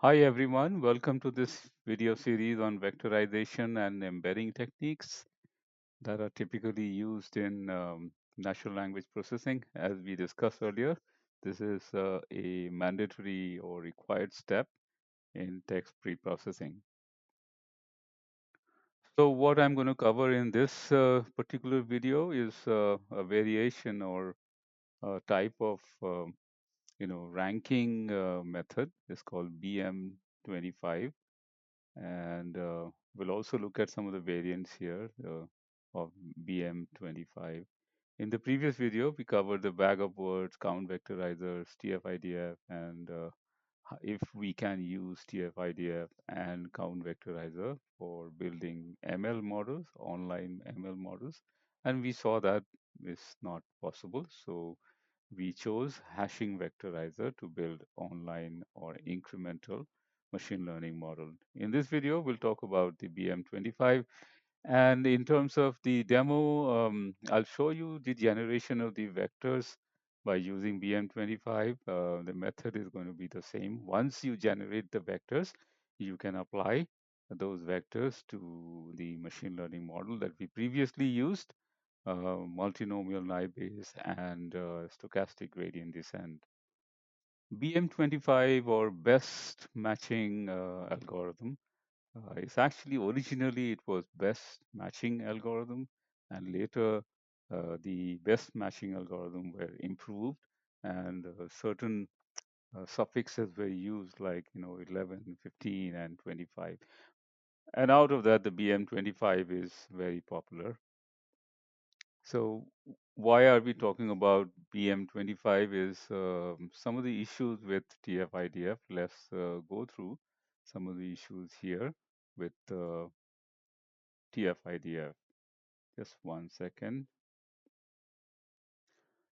Hi everyone, welcome to this video series on vectorization and embedding techniques that are typically used in natural language processing. As we discussed earlier, this is a mandatory or required step in text pre-processing. So what I'm going to cover in this particular video is a variation or a type of ranking method. It's called BM25, and we'll also look at some of the variants here of BM25. In the previous video, we covered the bag of words, count vectorizers, TF-IDF, and if we can use TF-IDF and count vectorizer for building ML models, online ML models. And we saw that is not possible. So we chose hashing vectorizer to build online or incremental machine learning model. In this video, we'll talk about the BM25. And in terms of the demo, I'll show you the generation of the vectors by using BM25. The method is going to be the same. Once you generate the vectors, you can apply those vectors to the machine learning model that we previously used, multinomial Naive and stochastic gradient descent. BM25 or best matching algorithm is actually originally it was best matching algorithm, and later the best matching algorithm were improved, and certain suffixes were used like 11, 15, and 25. And out of that, the BM25 is very popular. So why are we talking about BM25 is some of the issues with TF-IDF. Let's go through some of the issues here with TF-IDF. Just 1 second.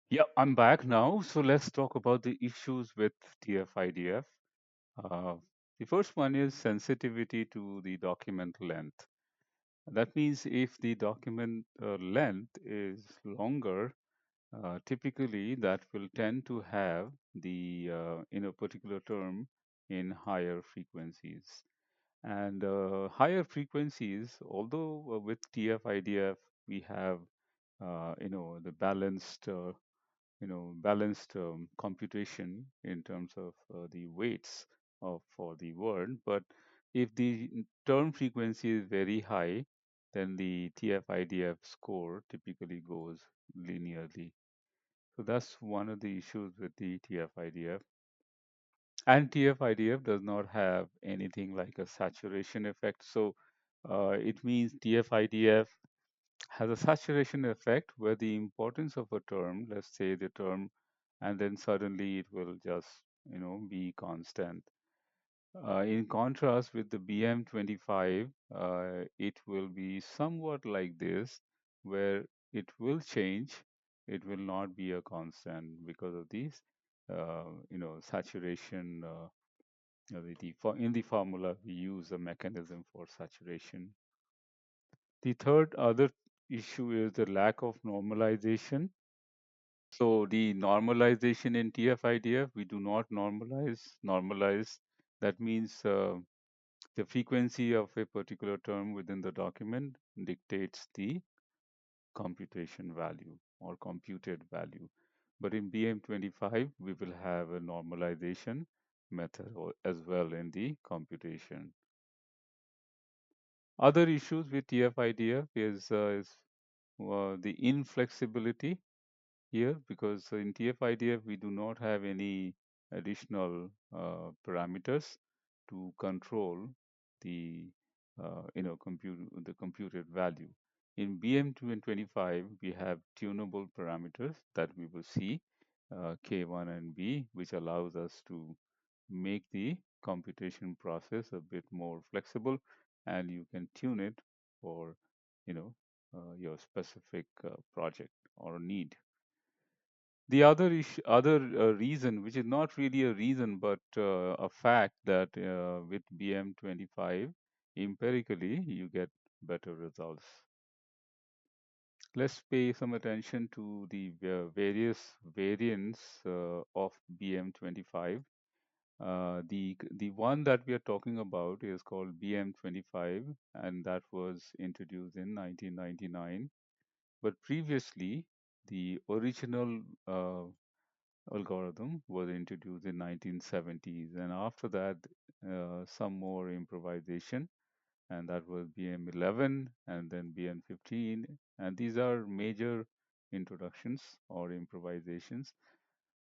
Yeah, I'm back now. So let's talk about the issues with TF-IDF. Uh, the first one is sensitivity to the document length. That means if the document length is longer, typically that will tend to have the in a particular term in higher frequencies. And higher frequencies, although with TF-IDF we have the balanced computation in terms of the weights of for the word, but if the term frequency is very high, then the TF-IDF score typically goes linearly. So that's one of the issues with the TF-IDF. And TF-IDF does not have anything like a saturation effect. So it means TF-IDF has a saturation effect where the importance of a term, let's say the term, and then suddenly it will just, be constant. In contrast with the BM25, it will be somewhat like this, where it will change. It will not be a constant because of these, saturation. In the formula, we use a mechanism for saturation. The third other issue is the lack of normalization. So the normalization in TF-IDF, we do not normalize. That means the frequency of a particular term within the document dictates the computation value or computed value. But in BM25, we will have a normalization method as well in the computation. Other issues with TF-IDF is the inflexibility here, because in TF-IDF we do not have any additional parameters to control the the computed value. In BM25 we have tunable parameters that we will see, K1 and B, which allows us to make the computation process a bit more flexible, and you can tune it for your specific project or need. The other reason, which is not really a reason but a fact, that with BM25 empirically you get better results. Let's pay some attention to the various variants of BM25. The one that we are talking about is called BM25, and that was introduced in 1999. But previously, the original algorithm was introduced in 1970s, and after that, some more improvisation, and that was BM11 and then BM15, and these are major introductions or improvisations.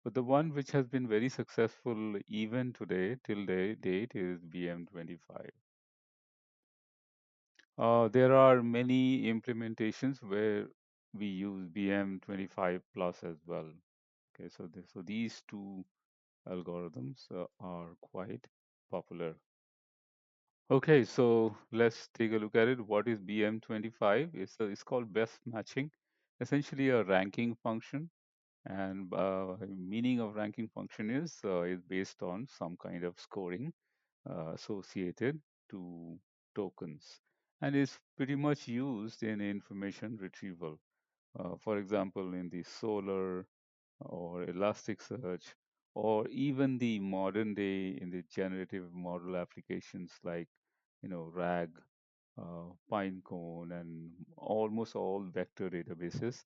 But the one which has been very successful even today, till date, is BM25. There are many implementations where we use BM25 plus as well. Okay, so these two algorithms are quite popular. Okay, so let's take a look at it. What is BM25? It's called best matching, essentially a ranking function. And meaning of ranking function is based on some kind of scoring associated to tokens, and is pretty much used in information retrieval. For example, in the Solar or Elasticsearch, or even the modern day in the generative model applications like RAG, Pinecone, and almost all vector databases,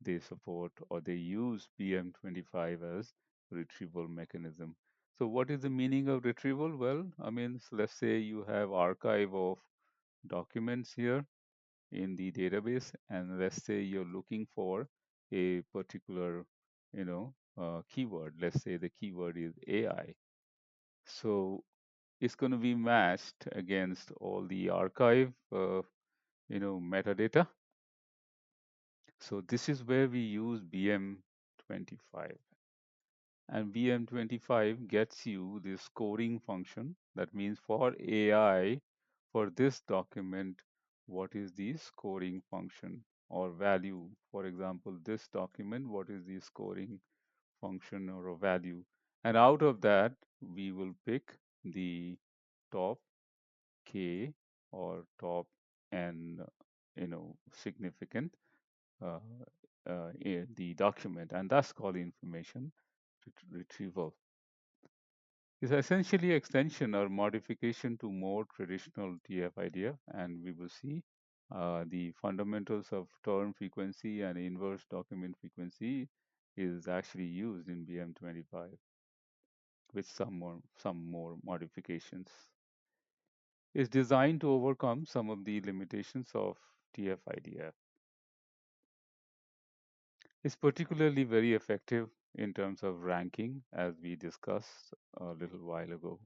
they support or they use BM25 as retrieval mechanism. So what is the meaning of retrieval? Well, I mean, so let's say you have archive of documents here in the database, and let's say you're looking for a particular, keyword. Let's say the keyword is AI. So it's going to be matched against all the archive, metadata. So this is where we use BM25. And BM25 gets you the scoring function. That means for AI, for this document, what is the scoring function or value? For example, this document, what is the scoring function or a value? And out of that, we will pick the top K or top N, significant uh, in the document, and that's called information retrieval. It's essentially extension or modification to more traditional TF-IDF, and we will see the fundamentals of term frequency and inverse document frequency is actually used in BM25 with some more modifications. It's designed to overcome some of the limitations of TF-IDF. It's particularly very effective in terms of ranking, as we discussed a little while ago.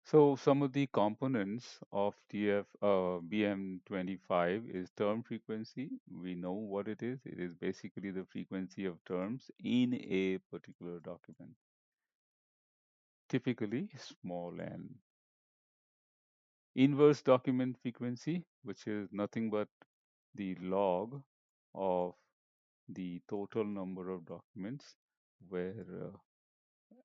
So some of the components of BM25 is term frequency. We know what it is. It is basically the frequency of terms in a particular document, typically small n. Inverse document frequency, which is nothing but the log of the total number of documents where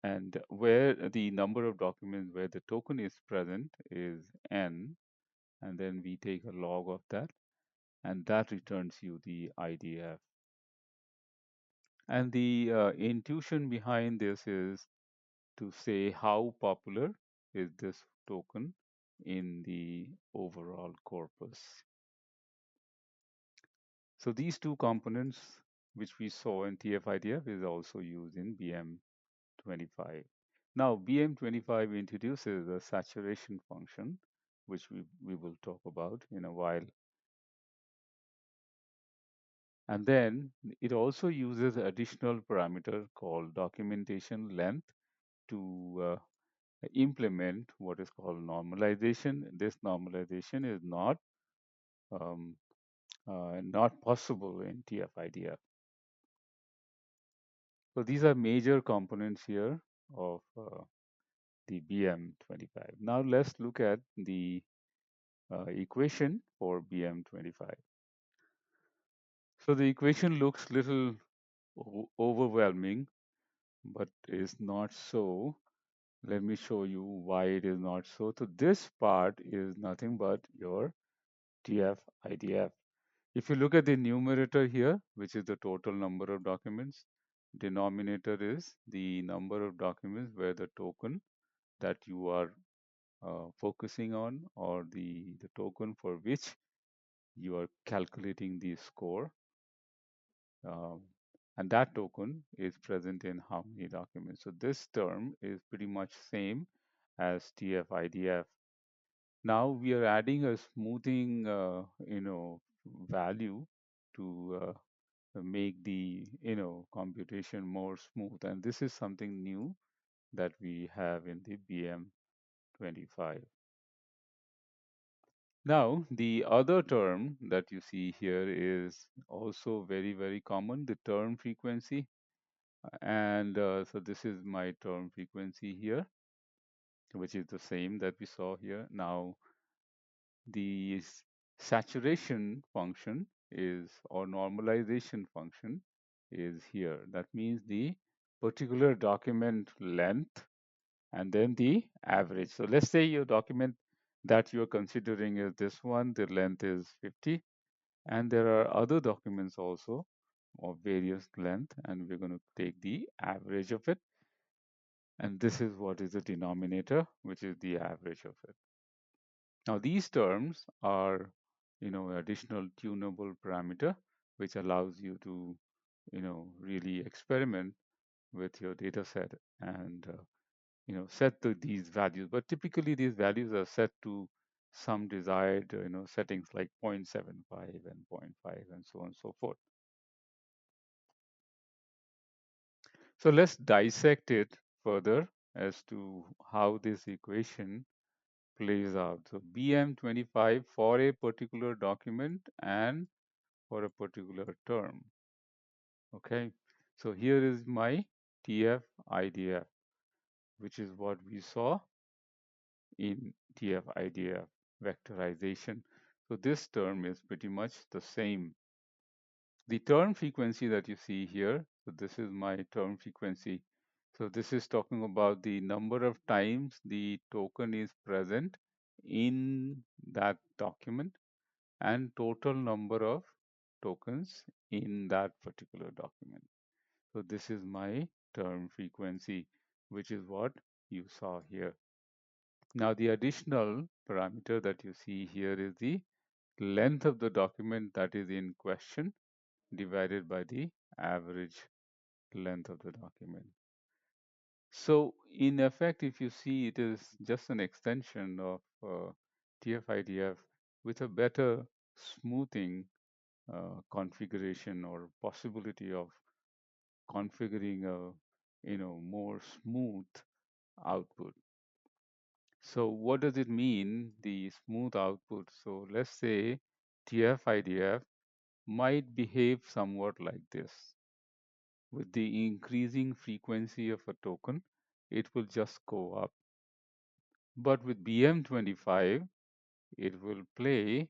the number of documents where the token is present is n, and then we take a log of that, and that returns you the IDF. And the intuition behind this is to say how popular is this token in the overall corpus. So these two components, which we saw in TF-IDF, is also used in BM25. Now, BM25 introduces a saturation function, which we will talk about in a while. And then it also uses additional parameter called documentation length to implement what is called normalization. This normalization is um, not possible in TF-IDF. So these are major components here of the BM25. Now let's look at the equation for BM25. So the equation looks little overwhelming, but is not so. Let me show you why it is not so. So this part is nothing but your TF-IDF. If you look at the numerator here, which is the total number of documents, denominator is the number of documents where the token that you are focusing on, or the token for which you are calculating the score, um, and that token is present in how many documents. So this term is pretty much same as TF-IDF. Now we are adding a smoothing, value to make the computation more smooth, and this is something new that we have in the BM25. Now, the other term that you see here is also very, very common, the term frequency. And so this is my term frequency here, which is the same that we saw here. Now, the saturation function is, or normalization function is here. That means the particular document length and then the average. So let's say your document that you're considering is this one, the length is 50, and there are other documents also of various length, and we're going to take the average of it. And this is what is the denominator, which is the average of it. Now these terms are, additional tunable parameter, which allows you to, really experiment with your data set and, set to these values. But typically these values are set to some desired, settings like 0.75 and zero point 0.5 and so on and so forth. So let's dissect it further as to how this equation plays out. So BM25 for a particular document and for a particular term. Okay, so here is my TF-IDF, which is what we saw in TF-IDF vectorization. So this term is pretty much the same. The term frequency that you see here, so this is my term frequency. So this is talking about the number of times the token is present in that document and total number of tokens in that particular document. So this is my term frequency, which is what you saw here. Now the additional parameter that you see here is the length of the document that is in question divided by the average length of the document. So in effect, if you see, it is just an extension of TF-IDF with a better smoothing configuration or possibility of configuring a more smooth output. So what does it mean, the smooth output? So let's say TF-IDF might behave somewhat like this. With the increasing frequency of a token, it will just go up. But with BM25, it will play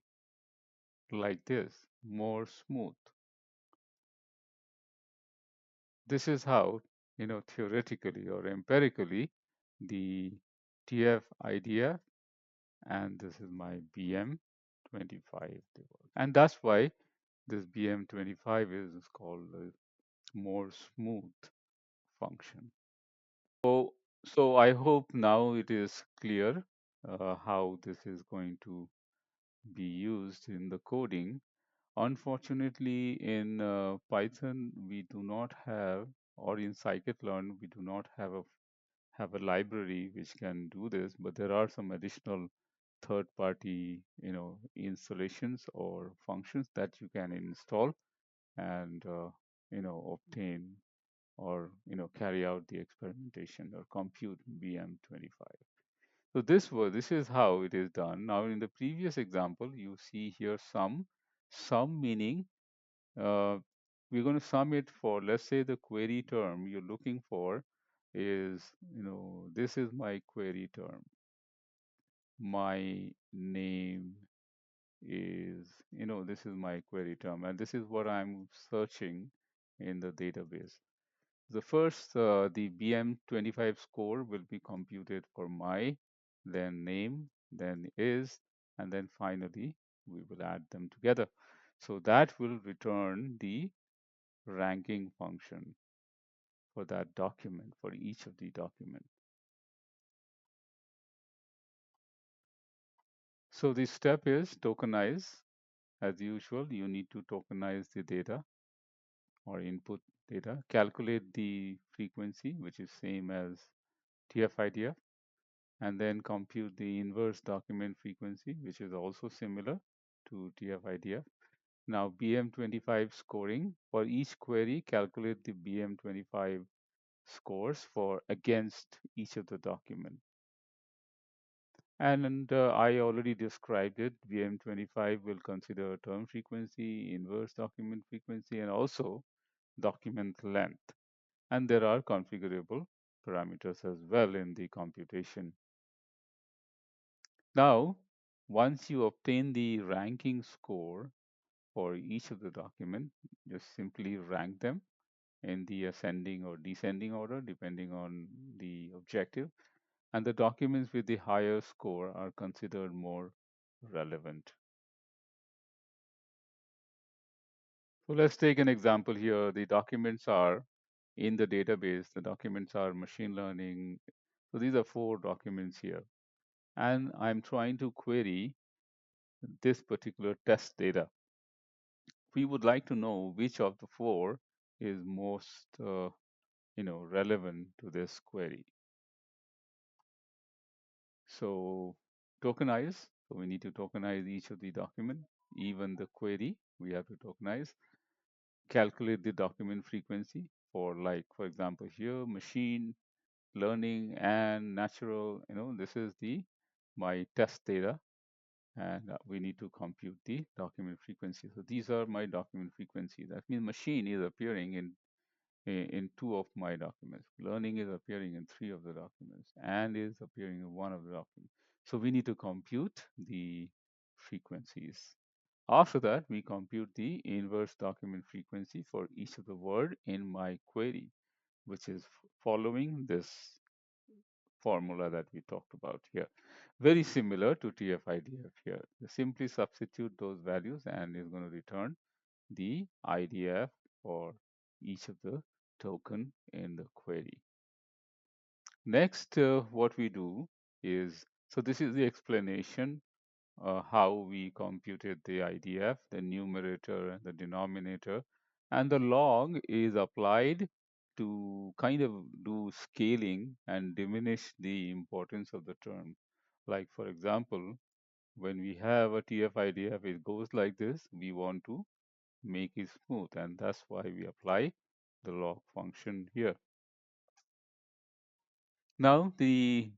like this, more smooth. This is how, theoretically or empirically, the TF-IDF and this is my BM25. And that's why this BM25 is called a more smooth function. So I hope now it is clear how this is going to be used in the coding. Unfortunately, in Python, we do not have, or in scikit-learn, we do not have a library which can do this. But there are some additional third-party, installations or functions that you can install and obtain or carry out the experimentation or compute BM25. So this is how it is done. Now in the previous example, you see here sum meaning we're going to sum it for, let's say, the query term you're looking for is, this is my query term. My name is, this is my query term, and this is what I'm searching in the database. The first, the BM25 score will be computed for my, then name, then is, and then finally we will add them together. So that will return the ranking function. for that document, for each of the document. So the step is tokenize. As usual, you need to tokenize the data or input data, calculate the frequency, which is same as TF-IDF, and then compute the inverse document frequency, which is also similar to TF-IDF. Now, BM25 scoring. For each query, calculate the BM25 scores for against each of the document. And I already described it. BM25 will consider term frequency, inverse document frequency, and also document length. And there are configurable parameters as well in the computation. Now, once you obtain the ranking score for each of the document, just simply rank them in the ascending or descending order depending on the objective. And the documents with the higher score are considered more relevant. So let's take an example here. The documents are in the database, the documents are machine learning. So these are 4 documents here. And I'm trying to query this particular test data. We would like to know which of the 4 is most relevant to this query. So tokenize. So we need to tokenize each of the document, even the query we have to tokenize. Calculate the document frequency for, like, for example, here machine learning and natural. This is the my test data, and we need to compute the document frequency. So these are my document frequency. That means machine is appearing in 2 of my documents. Learning is appearing in 3 of the documents and is appearing in 1 of the documents. So we need to compute the frequencies. After that, we compute the inverse document frequency for each of the word in my query, which is following this formula that we talked about here. Very similar to TF-IDF here. You simply substitute those values and it's going to return the IDF for each of the token in the query. Next, what we do is, so this is the explanation how we computed the IDF, the numerator and the denominator, and the log is applied to kind of do scaling and diminish the importance of the term. Like, for example, when we have a TF-IDF, it goes like this. We want to make it smooth, and that's why we apply the log function here. Now the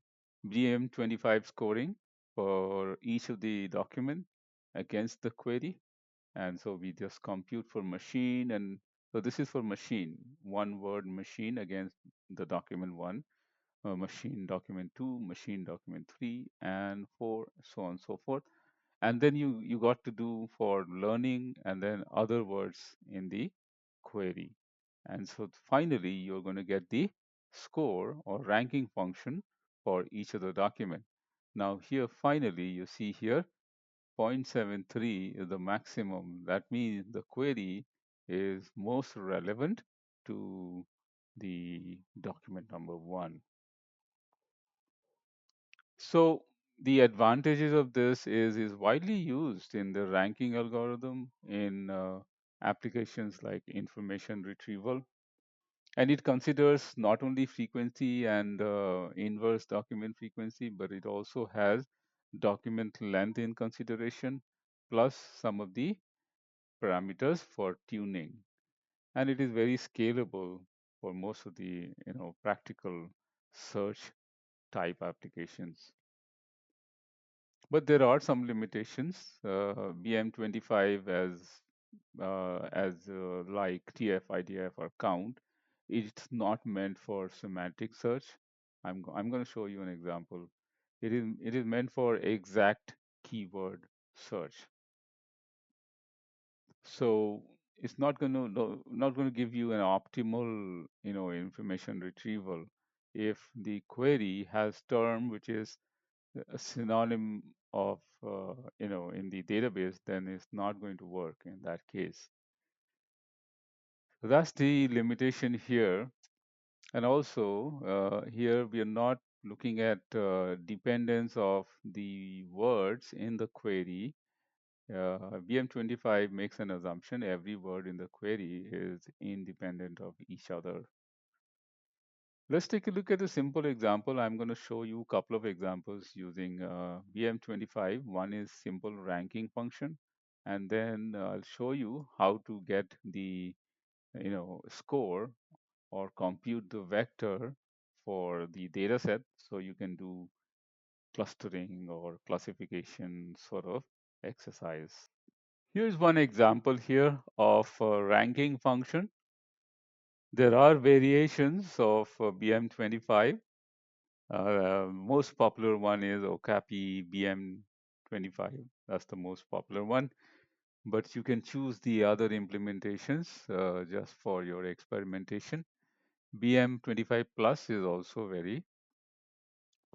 BM25 scoring for each of the document against the query. And so we just compute for machine. And so this is for machine, 1 word machine against the document 1, machine document 2, machine document 3, and 4, so on and so forth. And then you got to do for learning and then other words in the query. And so finally, you're going to get the score or ranking function for each of the document. Now here, finally, you see here, 0.73 is the maximum. That means the query is most relevant to the document number 1. So the advantages of this is widely used in the ranking algorithm in applications like information retrieval, and it considers not only frequency and inverse document frequency, but it also has document length in consideration, plus some of the parameters for tuning, and it is very scalable for most of the practical search type applications. But there are some limitations. BM25 as like TF-IDF or count, it's not meant for semantic search. I'm going to show you an example. It is meant for exact keyword search. So it's not going to not going to give you an optimal information retrieval if the query has term which is a synonym of in the database, then it's not going to work in that case. So that's the limitation here. And also, here we are not looking at dependence of the words in the query. BM25 makes an assumption every word in the query is independent of each other. Let's take a look at a simple example. I'm going to show you a couple of examples using BM25. One is simple ranking function, and then I'll show you how to get the score or compute the vector for the data set so you can do clustering or classification sort of exercise. Here's one example here of a ranking function. There are variations of BM25. Most popular one is Okapi BM25. That's the most popular one. But you can choose the other implementations just for your experimentation. BM25 Plus is also very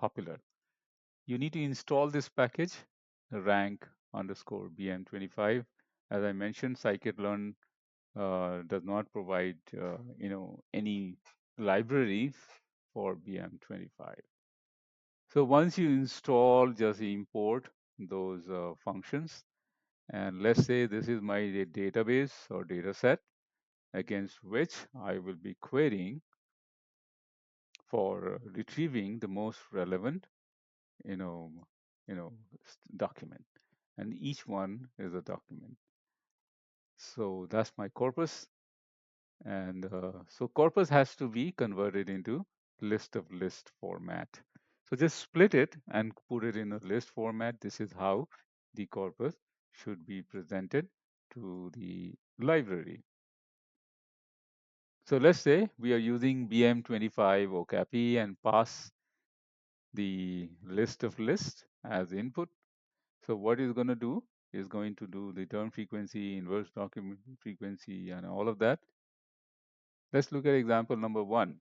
popular. You need to install this package, rank underscore BM25. As I mentioned, scikit-learn does not provide any libraries for BM25. So once you install, just import those functions. And let's say this is my database or data set against which I will be querying for retrieving the most relevant, you know, document. And each one is a document. So that's my corpus. And so corpus has to be converted into list of list format. So just split it and put it in a list format. This is how the corpus should be presented to the library. So let's say we are using BM25 Okapi and pass the list of list as input. So what is going to do is going to do the term frequency, inverse document frequency, and all of that. Let's look at example number one.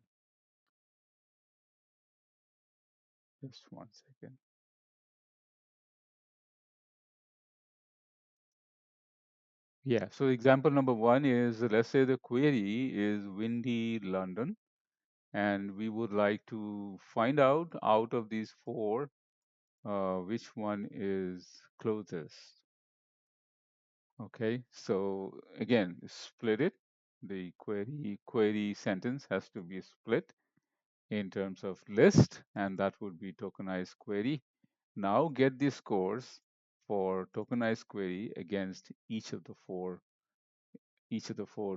Just one second. Yeah, so example number one is, let's say the query is windy London, and we would like to find out of these four, which one is closest. Okay, so again, split it. The query sentence has to be split in terms of list, and that would be tokenized query. Now get the scores for tokenized query against each of the four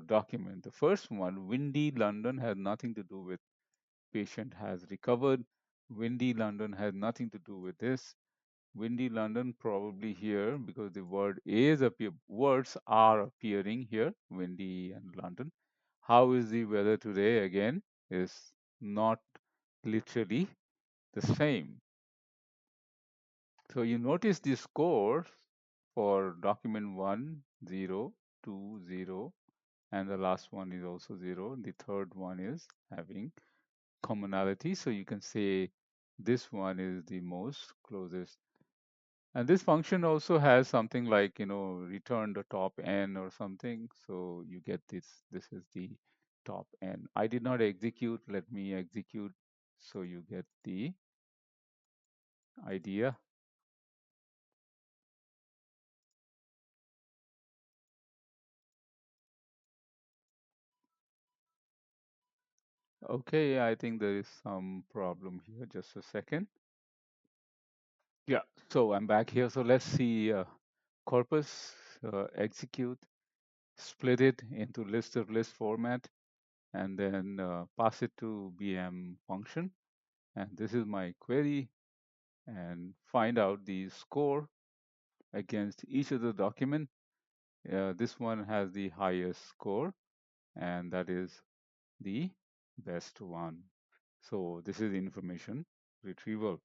documents. The first one, windy London, has nothing to do with patient has recovered. Windy London has nothing to do with this. Windy London probably here because the words are appearing here, windy and London. How is the weather today? Again, is not literally the same. So you notice the scores for document 1, 0, 2, 0, and the last one is also 0. The third one is having commonality. So you can say this one is the most closest. And this function also has something like, return the top n or something. So you get this. This is the top n. I did not execute. Let me execute. So you get the idea. Okay, I think there is some problem here. Just a second. Yeah, so I'm back here. So let's see corpus, execute, split it into list of list format, and then pass it to BM function. And this is my query, and find out the score against each of the document. This one has the highest score, and that is the best one. So this is information retrieval.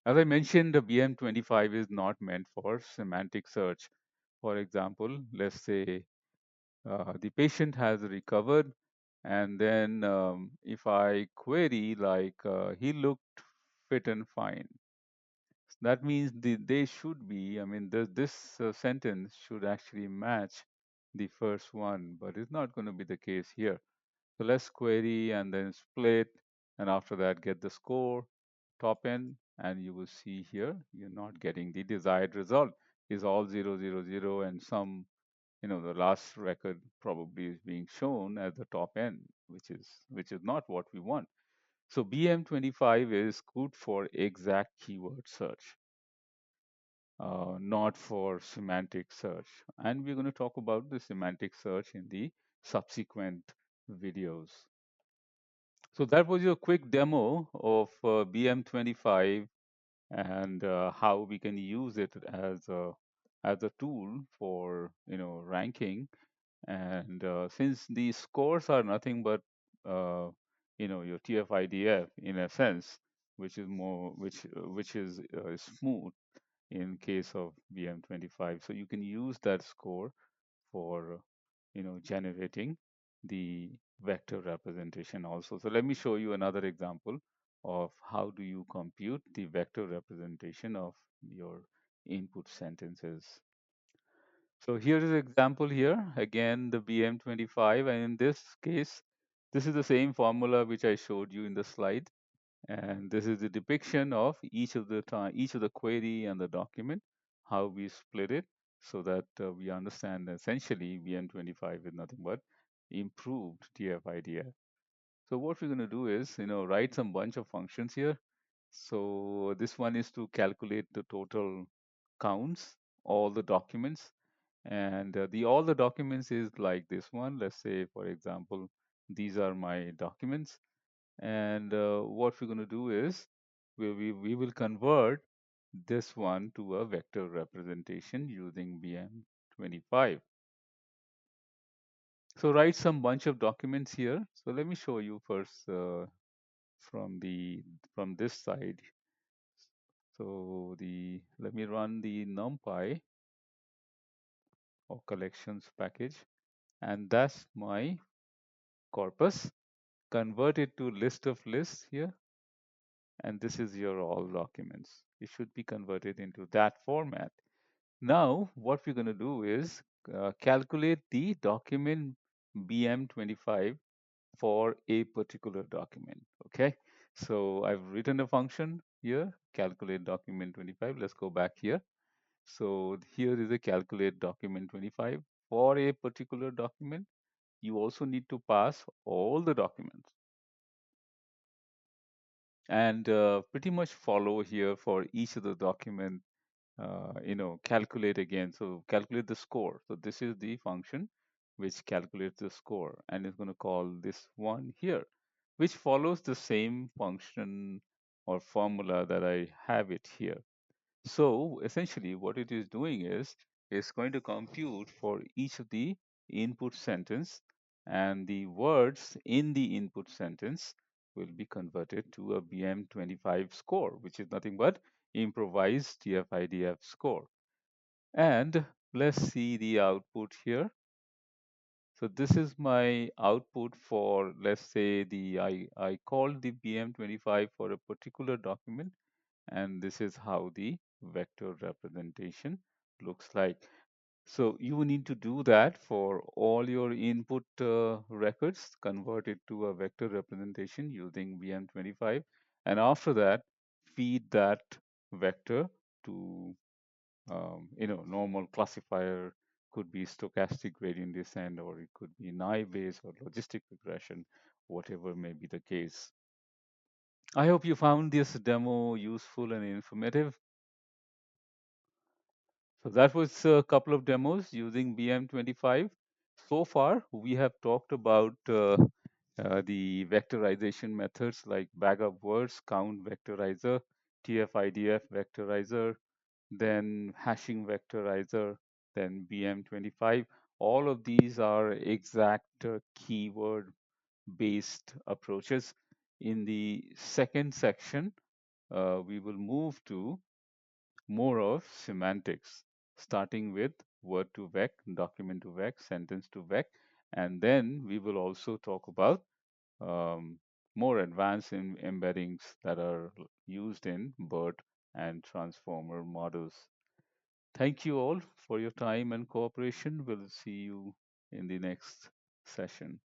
As I mentioned, the BM25 is not meant for semantic search. For example, let's say the patient has recovered, and then if I query like he looked fit and fine, that means they should be, I mean, this sentence should actually match the first one, but it's not going to be the case here. So let's query and then split, and after that get the score, top n, and you will see here you're not getting the desired result. Is all 0, 0, 0, and some, the last record probably is being shown as the top n, which is not what we want. So BM25 is good for exact keyword search, not for semantic search. And we're going to talk about the semantic search in the subsequent videos. So that was your quick demo of BM25 and how we can use it as a tool for ranking. And since these scores are nothing but your TF-IDF in a sense, which is more which is smooth in case of BM25, so you can use that score for generating the vector representation also. So let me show you another example of how do you compute the vector representation of your input sentences. So here is an example here, again the BM25, and in this case, this is the same formula which I showed you in the slide. And this is the depiction of each of the query and the document, how we split it so that we understand essentially BM25 is nothing but improved TF-IDF. So what we're going to do is, write some bunch of functions here. So this one is to calculate the total counts, all the documents, and the all the documents is like this one. Let's say, for example, these are my documents, and what we're going to do is we will convert this one to a vector representation using BM25. So write some bunch of documents here. So let me show you first from the from this side. So let me run the NumPy or collections package, and that's my corpus. Convert it to list of lists here, and this is your all documents. It should be converted into that format. Now, what we're going to do is calculate the document BM25 for a particular document. Okay, so I've written a function here, calculate document 25. Let's go back here. So here is a calculate document 25 for a particular document. You also need to pass all the documents and pretty much follow here for each of the document, calculate again. So calculate the score. So this is the function which calculates the score, and it's going to call this one here, which follows the same function or formula that I have it here. So essentially what it is doing is it's going to compute for each of the input sentence, and the words in the input sentence will be converted to a BM25 score, which is nothing but improvised TF-IDF score. And let's see the output here. So this is my output for, let's say, I called the BM25 for a particular document, and this is how the vector representation looks like. So you need to do that for all your input records, convert it to a vector representation using BM25, and after that, feed that vector to normal classifier, could be stochastic gradient descent, or it could be naive Bayes or logistic regression, whatever may be the case. I hope you found this demo useful and informative. So that was a couple of demos using BM25. So far, we have talked about the vectorization methods like backup words, count vectorizer, TF-IDF vectorizer, then hashing vectorizer, then BM25. All of these are exact keyword based approaches. In the second section, we will move to more of semantics, starting with word to vec, document to vec, sentence to vec, and then we will also talk about um, more advanced embeddings that are used in BERT and transformer models. Thank you all for your time and cooperation. We'll see you in the next session.